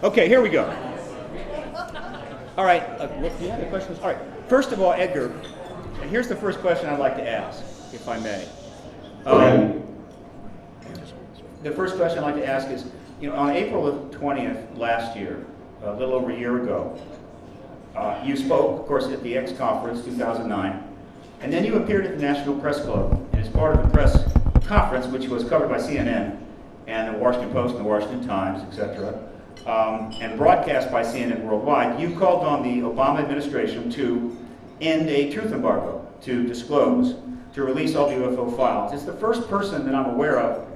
Okay, here we go. All right, do you have any questions? All right, first of all, Edgar, here's the first question I'd like to ask, if I may. The first question I'd like to ask is, on April of 20th last year, a little over a year ago, you spoke, of course, at the X conference 2009, and then you appeared at the National Press Club, and as part of the press conference, which was covered by CNN and the Washington Post and the Washington Times, etc., and broadcast by CNN worldwide, you called on the Obama administration to end a truth embargo, to disclose, to release all the UFO files. It's the first person that I'm aware of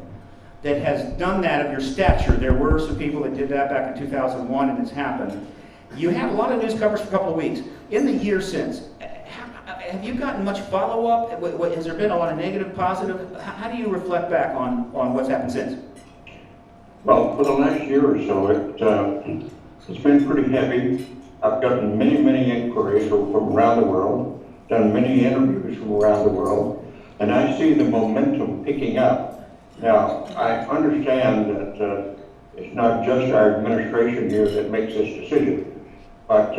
that has done that of your stature. There were some people that did that back in 2001, and it's happened. You had a lot of news coverage for a couple of weeks. In the year since, have you gotten much follow-up? Has there been a lot of negative, positive? How do you reflect back on what's happened since? Well, for the last year or so, it's been pretty heavy. I've gotten many inquiries from around the world, done many interviews from around the world, and I see the momentum picking up. Now, I understand that it's not just our administration here that makes this decision, but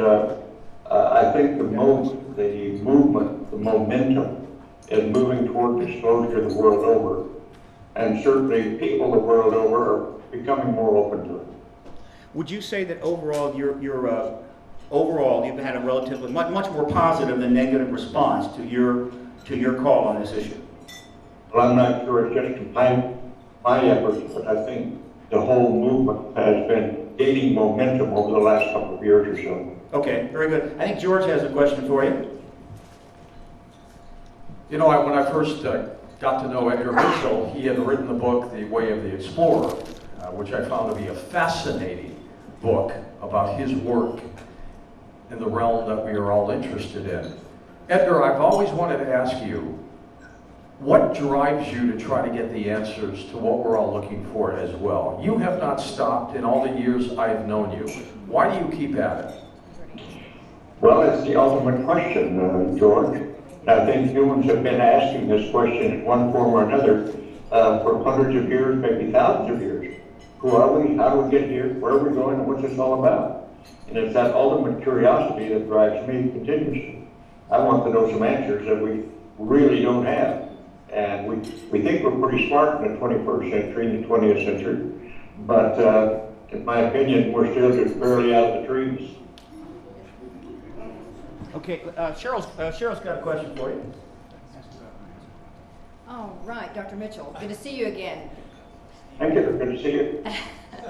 I think the movement, the momentum is moving toward disclosure the world over, and certainly people the world over are becoming more open to it. Would you say that overall, overall you've had a relatively much more positive than negative response to your call on this issue? Well, I'm not sure it's just my efforts, but I think the whole movement has been gaining momentum over the last couple of years or so. Okay, very good. I think George has a question for you. When I first got to know Edgar Mitchell, he had written the book, The Way of the Explorer, which I found to be a fascinating book about his work in the realm that we are all interested in. Edgar, I've always wanted to ask you, what drives you to try to get the answers to what we're all looking for as well? You have not stopped in all the years I've known you. Why do you keep at it? Well, it's the ultimate question, George. I think humans have been asking this question in one form or another for hundreds of years, maybe thousands of years. Who are we? How do we get here? Where are we going? And what's this all about? And it's that ultimate curiosity that drives me continuously. I want to know some answers that we really don't have. And we think we're pretty smart in the 21st century, in the 20th century. But in my opinion, we're still just barely out of the trees. Okay, Cheryl's got a question for you. Oh, right, Dr. Mitchell. Good to see you again. Thank you. Good to see you.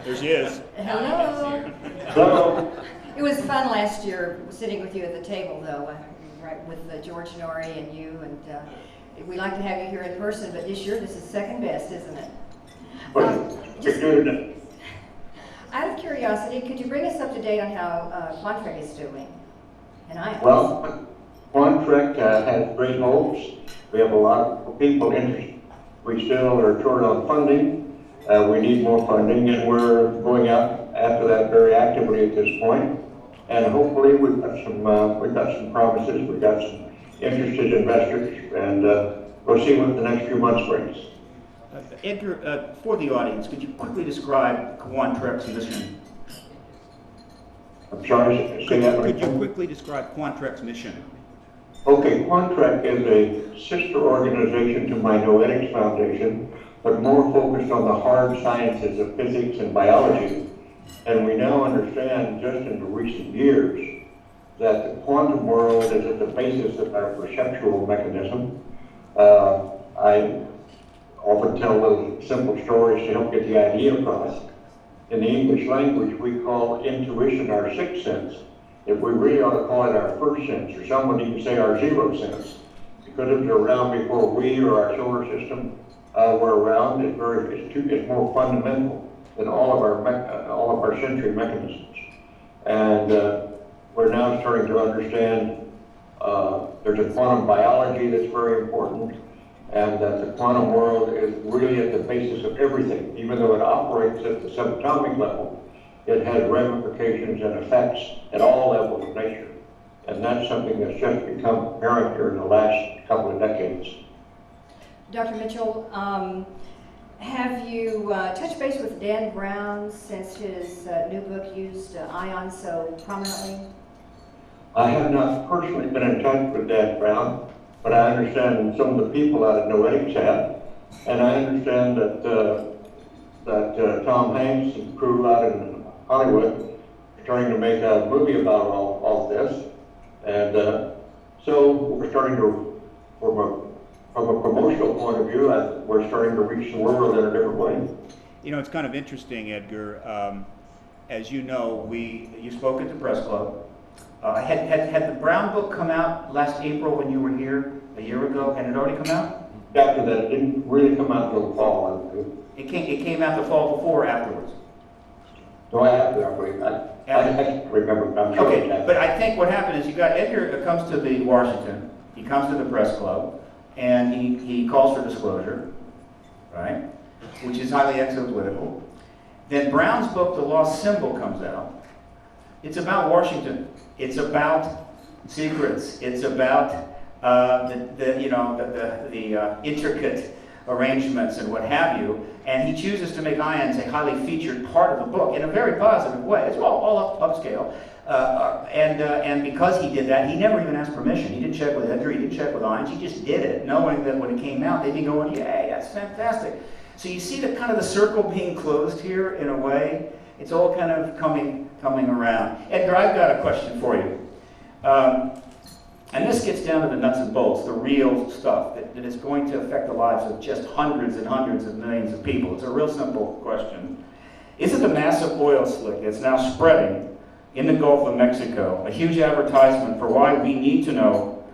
There she is. Hello. Hello. It was fun last year sitting with you at the table, though, right, with George Noory and you. And we like to have you here in person, but this year this is second best, isn't it? Just out of curiosity, could you bring us up to date on how Quantrek is doing? And well, Quantrek has great hopes. We have a lot of people interested. We still are short on funding. We need more funding, and we're going out after that very actively at this point. And hopefully, we've got some promises. We've got some interested investors, and we'll see what the next few months brings. Edgar, for the audience, could you quickly describe Quantrek's mission? I'm sorry, say that Could you quickly describe Quantrek's mission? Okay, Quantrek is a sister organization to my Noetics Foundation, but more focused on the hard sciences of physics and biology. And we now understand, just in the recent years, that the quantum world is at the basis of our perceptual mechanism. I often tell little simple stories to help get the idea across. In the English language, we call intuition our sixth sense. If we really ought to call it our first sense, or some would even say our zero sense, because it was around before we or our solar system were around. It's more fundamental than all of our sensory mechanisms. And we're now starting to understand there's a quantum biology that's very important, and that the quantum world is really at the basis of everything. Even though it operates at the subatomic level, it has ramifications and effects at all levels of nature. And that's something that's just become apparent here in the last couple of decades. Dr. Mitchell, Have you touched base with Dan Brown since his new book used ions so prominently? I have not personally been in touch with Dan Brown, but I understand some of the people out of Noetics have, and I understand that Tom Hanks and crew out in Hollywood are trying to make a movie about all this, and so we're starting to, from a promotional point of view, we're starting to reach the world in a different way. You know, it's kind of interesting, Edgar. As you know, you spoke at the press club. Had the Brown book come out last April when you were here a year ago? Had it already come out? After that, it didn't really come out until the fall. It came out the fall before or afterwards? No, after I remember. I'm sure. Okay, but I think what happened is you got Edgar comes to the Washington, he comes to the press club, and he calls for disclosure, right? Which is highly exopolitical. Then Brown's book, The Lost Symbol, comes out. It's about Washington. It's about secrets. It's about the intricate arrangements and what have you. And he chooses to make ions a highly featured part of the book in a very positive way. It's all upscale. And because he did that, he never even asked permission. He didn't check with Edgar. He didn't check with ions. He just did it, knowing that when it came out, they'd be going, "Yay, that's fantastic." So you see the kind of the circle being closed here in a way. It's all kind of coming around. Edgar, I've got a question for you. And this gets down to the nuts and bolts, the real stuff that is going to affect the lives of just hundreds and hundreds of millions of people. It's a real simple question. Is it the massive oil slick that's now spreading in the Gulf of Mexico a huge advertisement for why we need to know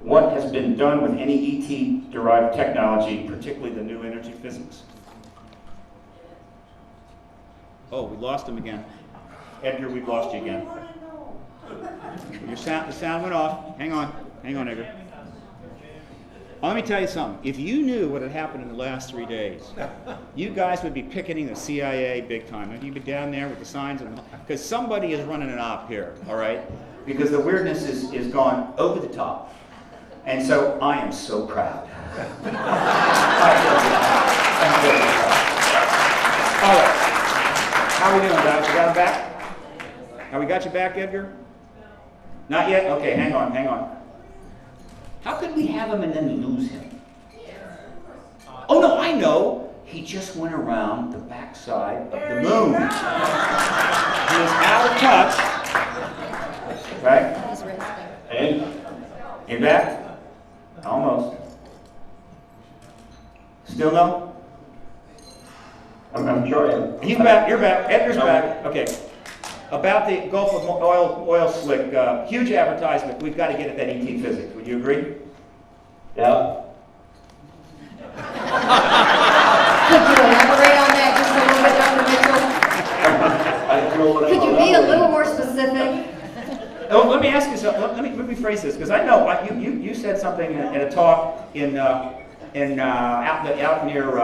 what has been done with any ET-derived technology, particularly the new energy physics? Oh, we lost him again. Edgar, we've lost you again. The sound went off. Hang on, Edgar. Let me tell you something. If you knew what had happened in the last 3 days, you guys would be picketing the CIA big time. You'd be down there with the signs, because somebody is running an op here, all right? Because the weirdness is gone over the top. And so I am so proud. All right. How are we doing, guys? We got him back? Have we got you back, Edgar? Not yet? Okay, hang on. How could we have him and then lose him? Oh, no, I know. He just went around the backside of the moon. He is out of touch. Right? He's resting. And You back? Almost. Still no? I'm sorry. He's back, you're back, Edgar's back. Okay. About the Gulf of oil slick, huge advertisement. We've got to get at that ET physics. Would you agree? Yeah. Could you elaborate on that just a little bit, Dr. Mitchell? I don't know what Could you be a little more specific? Oh, let me ask you something. Let me phrase this, because I know you said something in a talk out near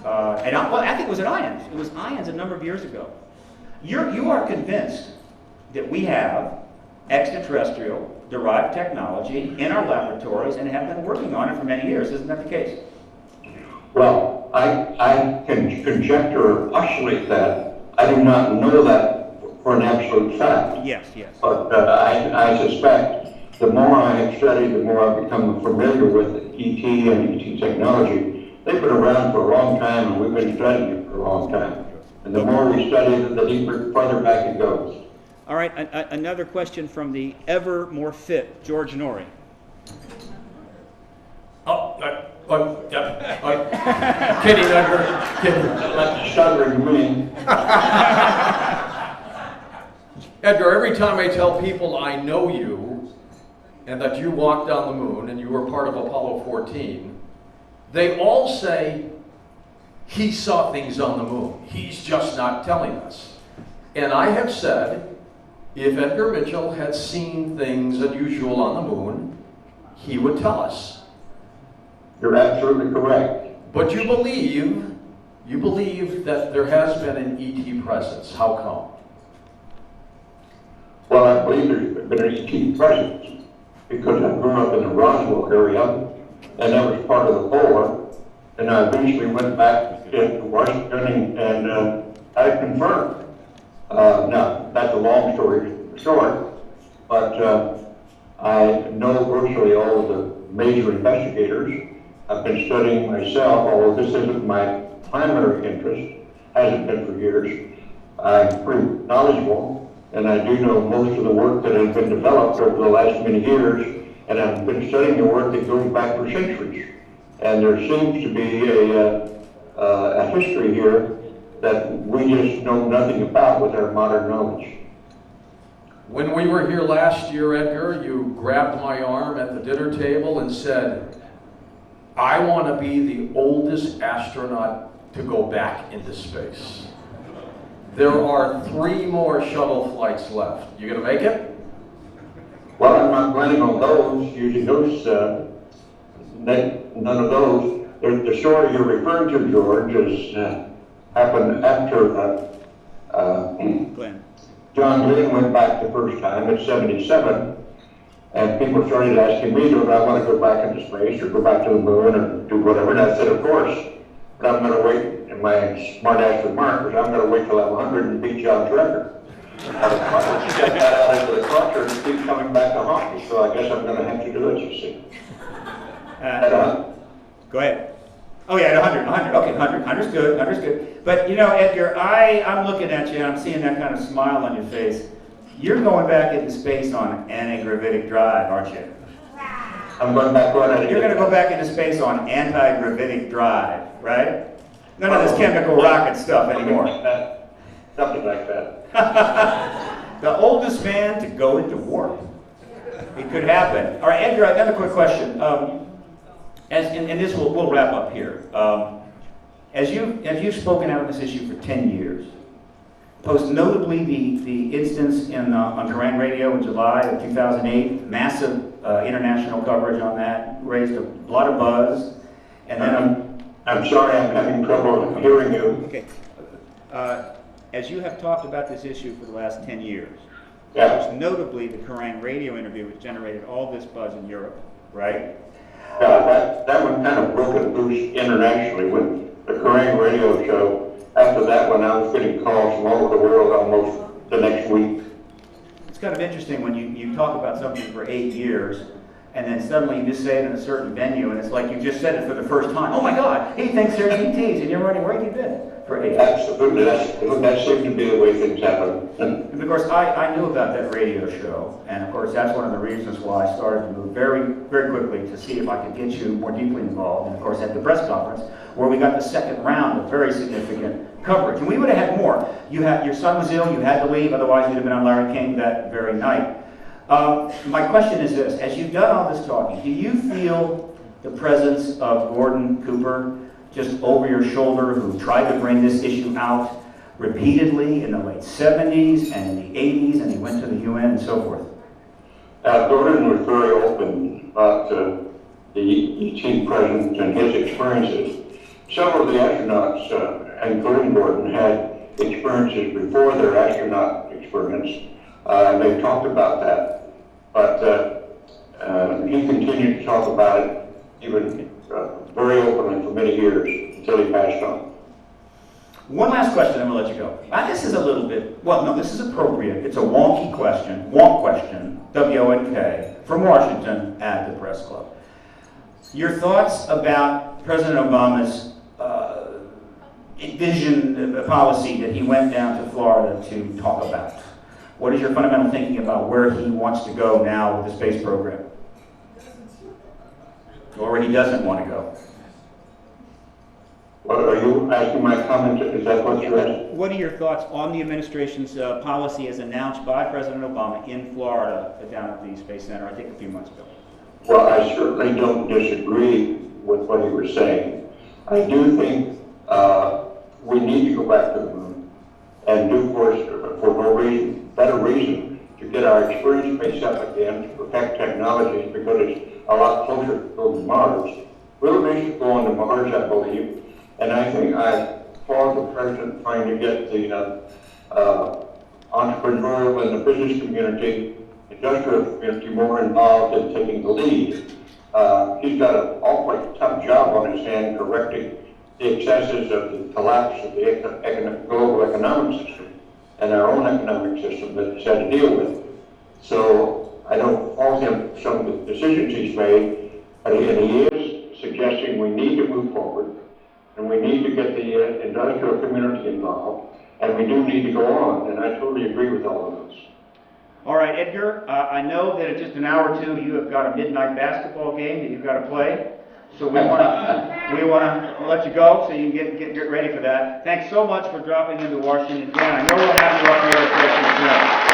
I think it was at Ions. It was Ions a number of years ago. You are convinced that we have extraterrestrial derived technology in our laboratories and have been working on it for many years. Isn't that the case? Well, I can conjecture or postulate that. I do not know that for an absolute fact. Yes. But I suspect the more I have studied, the more I've become familiar with ET and ET technology. They've been around for a long time, and we've been studying it for a long time. And the more we study it, the deeper, further back it goes. All right, another question from the ever more fit George Noory. Kidding, Edgar. Kidding. That's shuddering me. Edgar, every time I tell people I know you and that you walked on the moon and you were part of Apollo 14, they all say, he saw things on the moon. He's just not telling us. And I have said, if Edgar Mitchell had seen things unusual on the moon, he would tell us. You're absolutely correct. But you believe that there has been an ET presence. How come? Well, I believe there's been an ET presence because I grew up in the Roswell area, and that was part of the polar. And I eventually went back to Washington and I confirmed. Now, that's a long story short, but I know virtually all of the major investigators. I've been studying myself, although this isn't my primary interest, hasn't been for years. I'm pretty knowledgeable, and I do know most of the work that has been developed over the last many years, and I've been studying the work that goes back for centuries. And there seems to be a history here that we just know nothing about with our modern knowledge. When we were here last year, Edgar, you grabbed my arm at the dinner table and said, I want to be the oldest astronaut to go back into space. There are 3 more shuttle flights left. You gonna make it? Well, I'm not planning on those, using those, none of those. The story you're referring to, George, is happened after Glenn. John Glenn went back the first time at 77, and people started asking me, do I want to go back into space or go back to the moon or do whatever? And I said, of course, but I'm going to wait, in my smart ass remark, was I'm going to wait till I'm 100 and beat John's record. Get that out into the culture and keep coming back to haunt me, so I guess I'm going to have to do it, you see. Go ahead. Oh yeah, at 100, okay, 100's good, 100's good. But you know, Edgar, I'm looking at you and I'm seeing that kind of smile on your face. You're going back into space on anti-gravitic drive, aren't you? I'm going back on. You're going to go back into space on anti-gravitic drive, right? None of this chemical rocket stuff anymore. Something like that. The oldest man to go into warp. It could happen. All right, Edgar, another quick question. And this we'll wrap up here. As you've spoken out on this issue for 10 years, most notably the instance on Kerrang! Radio in July of 2008, massive international coverage on that, raised a lot of buzz. And then I'm sorry, I'm having trouble hearing you. Okay. As you have talked about this issue for the last 10 years, Yeah. most notably the Kerrang! Radio interview, which generated all this buzz in Europe, right? That one kind of broke it loose internationally with the Kerrang! Radio show. After that one, I was getting calls from all over the world almost the next week. It's kind of interesting when you talk about something for 8 years, and then suddenly you just say it in a certain venue, and it's like you just said it for the first time. Oh my God, he thinks there's ETs, and you're wondering where have you been for 8 years? Absolutely, that seemed to be the way things happen. And of course, I knew about that radio show, and of course, that's one of the reasons why I started to move very, very quickly to see if I could get you more deeply involved. And of course, at the press conference, where we got the second round of very significant coverage. And we would have had more. Your son was ill, you had to leave, otherwise you'd have been on Larry King that very night. My question is this: as you've done all this talking, do you feel the presence of Gordon Cooper just over your shoulder, who tried to bring this issue out repeatedly in the late 70s and in the 80s, and he went to the UN and so forth? Gordon was very open about the ET presence and his experiences. Several of the astronauts, including Gordon, had experiences before their astronaut experience. They talked about that, but he continued to talk about it even very openly for many years until he passed on. One last question, and we'll let you go. This is a little bit, well, no, this is appropriate. It's a wonky question, W-O-N-K, from Washington at the Press Club. Your thoughts about President Obama's vision policy that he went down to Florida to talk about? What is your fundamental thinking about where he wants to go now with the space program? Or where he doesn't want to go? What are you asking my comment? Is that what you're asking? What are your thoughts on the administration's policy as announced by President Obama in Florida down at the Space Center, I think a few months ago? Well, I certainly don't disagree with what he was saying. I do think we need to go back to the moon and do for no reason, better reason, to get our experience base up again, to protect technologies, because it's a lot closer to go to Mars. We'll eventually go on to Mars, I believe, and I think I applaud the president trying to get the entrepreneurial and the business community, industrial community more involved in taking the lead. He's got an awfully tough job on his hand correcting the excesses of the collapse of the global economic system and our own economic system that he's had to deal with. So I don't fault him for some of the decisions he's made, but he is suggesting we need to move forward, and we need to get the industrial community involved, and we do need to go on, and I totally agree with all of those. All right, Edgar, I know that in just an hour or two you have got a midnight basketball game that you've got to play. So we want to let you go so you can get ready for that. Thanks so much for dropping into Washington again. I know we'll have you up here at Christmas.